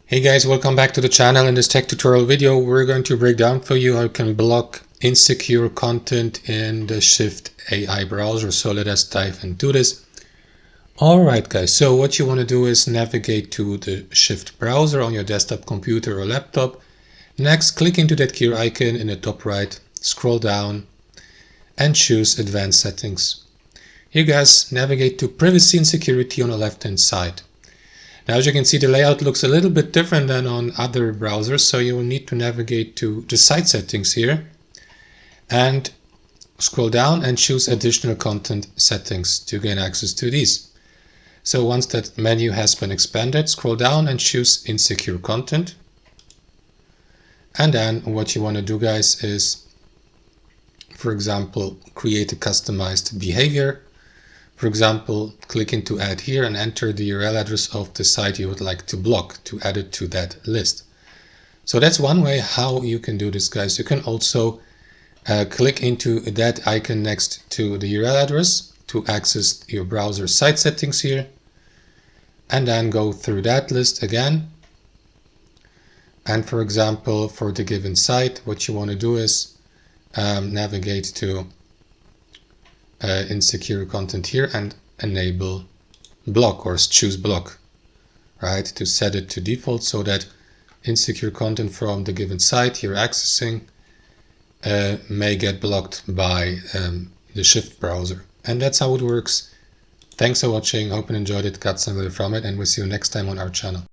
Hey guys, welcome back to the channel. In this tech tutorial video, we're going to break down for you how you can block insecure content in the Shift AI browser. So let us dive into this. Alright guys, so what you want to do is navigate to the Shift browser on your desktop computer or laptop. Next, click into that gear icon in the top right, scroll down and choose Advanced Settings. Here guys, navigate to Privacy and Security on the left hand side. Now, as you can see, the layout looks a little bit different than on other browsers, so you will need to navigate to the site settings here and scroll down and choose additional content settings to gain access to these. So once that menu has been expanded, scroll down and choose insecure content. And then what you want to do, guys, is, for example, create a customized behavior. For example, click into add here and enter the URL address of the site you would like to block to add it to that list. So that's one way how you can do this, guys. You can also click into that icon next to the URL address to access your browser site settings here, and then go through that list again. And for example, for the given site, what you want to do is navigate to insecure content here and enable block, or choose block, right, to set it to default so that insecure content from the given site you're accessing may get blocked by the Shift browser. And that's how it works. Thanks for watching, hope you enjoyed it, got some value from it, and we'll see you next time on our channel.